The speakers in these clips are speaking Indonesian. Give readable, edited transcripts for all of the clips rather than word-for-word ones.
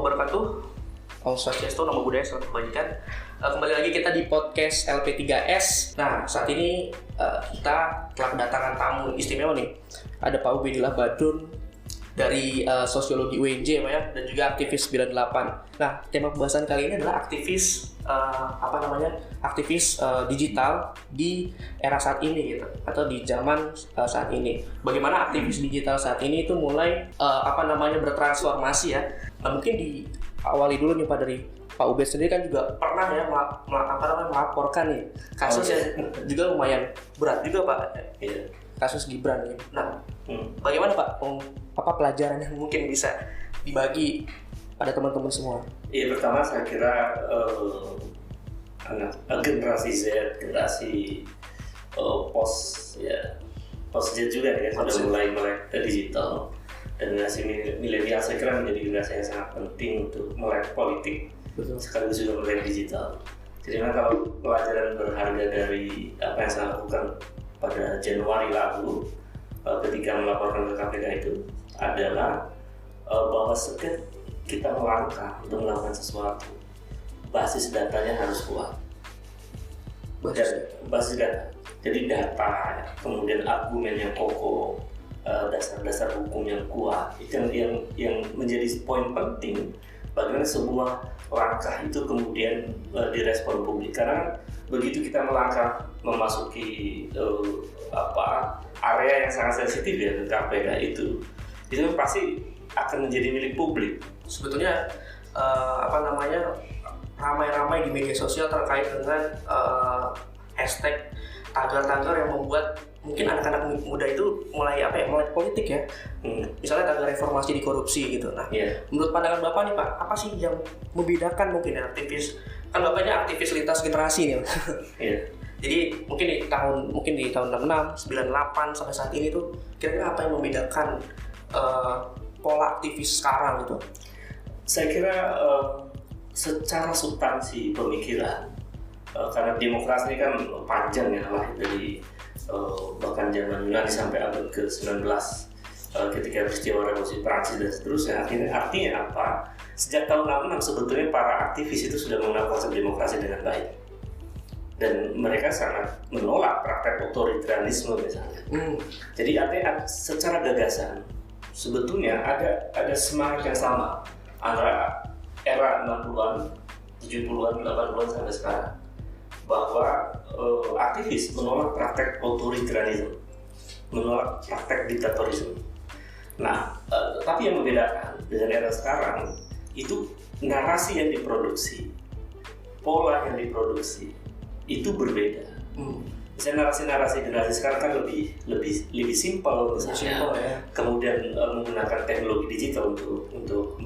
wabarakatuh. Om Swastiastu, Namo Buddhaya, Salam Kebajikan. Kembali lagi kita di podcast LP3S. Nah, saat ini kita telah kedatangan tamu istimewa nih. Ada Pak Ubedillah Badrun dari Sosiologi UNJ, Pak ya, dan juga aktivis 98. Nah, tema pembahasan kali ini adalah aktivis aktivis digital di era saat ini gitu, atau di zaman saat ini. Bagaimana aktivis digital saat ini itu mulai bertransformasi ya. Nah, mungkin diawali dulu nih Pak, dari Pak Ubed sendiri kan juga pernah ya melaporkan nih kasus yang juga lumayan berat juga Pak. Iya. Kasus Gibran ya. Nah, bagaimana Pak? Apa pelajaran yang mungkin bisa dibagi pada teman-teman semua? Iya, pertama saya kira generasi Z, generasi post Z juga ya, sudah mulai melek ke digital. Dan generasi milenial saya kira menjadi generasi yang sangat penting untuk melek politik. Betul. Sekaligus juga melek digital. Jadi kalau pelajaran berharga dari apa yang saya lakukan pada Januari lalu ketika melaporkan ke KPK itu adalah bahwa setiap kita melangkah untuk melakukan sesuatu, basis datanya harus kuat. Basis data. Jadi data, kemudian argumen yang kokoh, dasar-dasar hukum yang kuat, itu yang menjadi poin penting bagaimana sebuah langkah itu kemudian direspon publik. Karena begitu kita melangkah memasuki area yang sangat sensitif ya, KPK itu pasti akan menjadi milik publik. Sebetulnya ramai-ramai di media sosial terkait dengan hashtag tagar-tagar yang membuat mungkin anak-anak muda itu mulai politik ya. Misalnya tagar reformasi di korupsi gitu. Nah, menurut pandangan Bapak nih Pak, apa sih yang membedakan mungkin aktivis, kan Bapaknya aktivis lintas generasi nih. Jadi mungkin di tahun 66, 98 sampai saat ini tuh kira-kira apa yang membedakan pola aktivis sekarang gitu? Saya kira secara substansi pemikiran, karena demokrasi ini kan panjang ya, lahir dari bahkan zaman Yunani sampai abad ke-19 ketika peristiwa revolusi Prancis dan seterusnya. Artinya apa? Sejak tahun 66 sebetulnya para aktivis itu sudah mengenal konsep demokrasi dengan baik. Dan mereka sangat menolak praktek otoritarianisme misalnya. Jadi artinya secara gagasan sebetulnya ada semangat yang sama antara era 60-an, 70-an, 80-an sampai sekarang, bahwa aktivis menolak praktek otoritarianisme, menolak praktek diktatorisme. Nah, tapi yang membedakan dengan era sekarang itu narasi yang diproduksi, pola yang diproduksi itu berbeda. Misalnya narasi generasi sekarang kan lebih simpel misalnya. Kemudian menggunakan teknologi digital untuk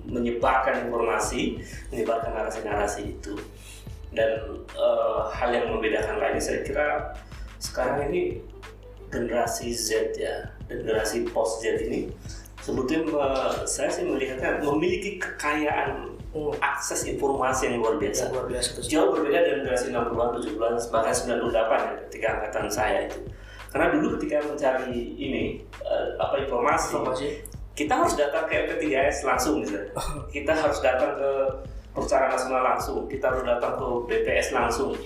menyebarkan informasi, menyebarkan narasi-narasi itu. Dan hal yang membedakan lainnya saya kira sekarang ini generasi Z ya, generasi post Z ini sebetulnya saya sih melihatnya memiliki kekayaan akses informasi yang luar biasa. Jauh berbeda dengan generasi 60-an, 70-an, bahkan 98 ya, ketika angkatan saya itu. Karena dulu ketika mencari informasi, kita harus datang ke LP3S langsung misalnya. Kita harus datang ke Perpustakaan Nasional langsung, kita harus datang ke BPS langsung.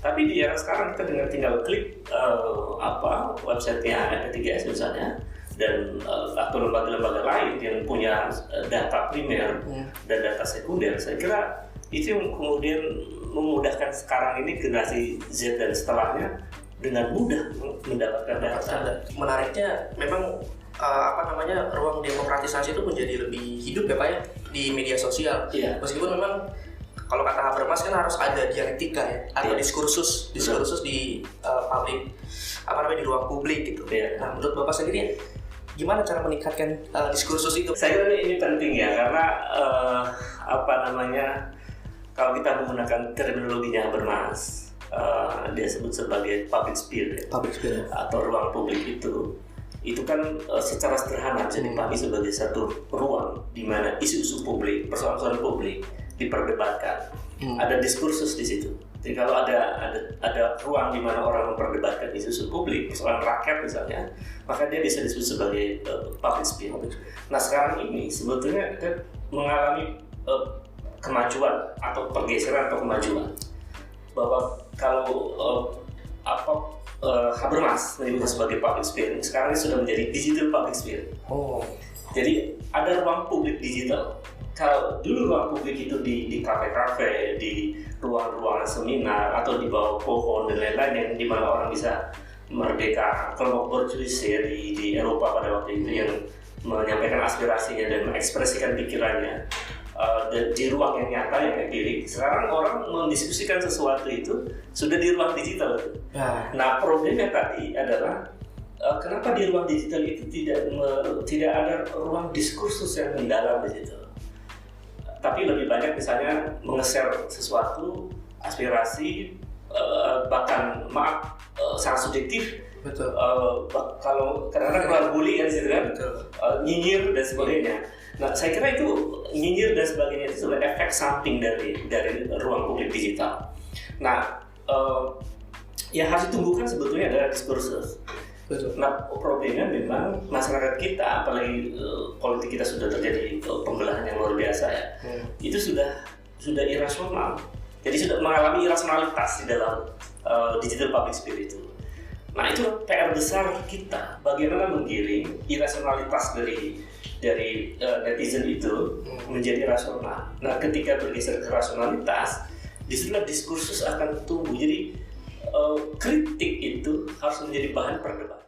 Tapi di era sekarang kita dengan tinggal klik websitenya LP3S misalnya, dan atau lembaga-lembaga lain yang punya data primer dan data sekunder, saya kira itu yang kemudian memudahkan sekarang ini generasi Z dan setelahnya dengan mudah mendapatkan data. Menariknya memang ruang demokratisasi itu menjadi lebih hidup ya Pak ya di media sosial. Meskipun memang kalau kata Habermas kan harus ada dialektika ya, atau diskursus di publik, di ruang publik gitu. Nah, menurut Bapak sendiri gimana cara meningkatkan diskursus itu? Saya kira ini penting ya, karena kalau kita menggunakan terminologinya Habermas, dia sebut sebagai public sphere atau ruang publik itu kan secara sederhana bisa dipahami sebagai satu ruang di mana isu-isu publik, persoalan-persoalan publik diperdebatkan. Ada diskursus di situ. Jadi kalau ada ruang di mana orang memperdebatkan isu publik, persoalan rakyat misalnya, maka dia bisa disebut sebagai public speech. Nah sekarang ini sebetulnya kita mengalami kemajuan atau pergeseran atau kemajuan, bahwa kalau Habermas menyebutnya sebagai public sphere, sekarang ini sudah menjadi digital public sphere. Jadi ada ruang publik digital. Kalau dulu ruang publik itu di kafe-kafe, di ruang-ruangan seminar, atau di bawah pohon dan lain-lain yang di mana orang bisa merdeka, kelompok berjuisir di Eropa pada waktu itu yang menyampaikan aspirasinya dan mengekspresikan pikirannya di ruang yang nyata, yang empirik. Sekarang orang mendiskusikan sesuatu itu sudah di ruang digital. Nah problemnya tadi adalah kenapa di ruang digital itu tidak ada ruang diskursus yang mendalam di situ, tapi lebih banyak misalnya menge-share sesuatu, aspirasi, bahkan sangat subjektif. Betul. Kalau kadang-kadang keluar bully kan, nyinyir dan sebagainya. Nah, saya kira itu nyinyir dan sebagainya itu sudah efek samping dari ruang publik digital. Nah, yang harus ditumbuhkan sebetulnya adalah diskursus. Betul. Nah, problemnya memang masyarakat kita, apalagi politik kita sudah terjadi pembelahan yang luar biasa ya. Itu sudah irasional. Jadi sudah mengalami irasionalitas di dalam digital public sphere itu. Nah, itu PR besar kita, bagaimana menggiring irasionalitas dari netizen itu menjadi rasional. Nah, ketika bergeser ke rasionalitas, disitulah diskursus akan tumbuh. Jadi kritik itu harus menjadi bahan perdebatan.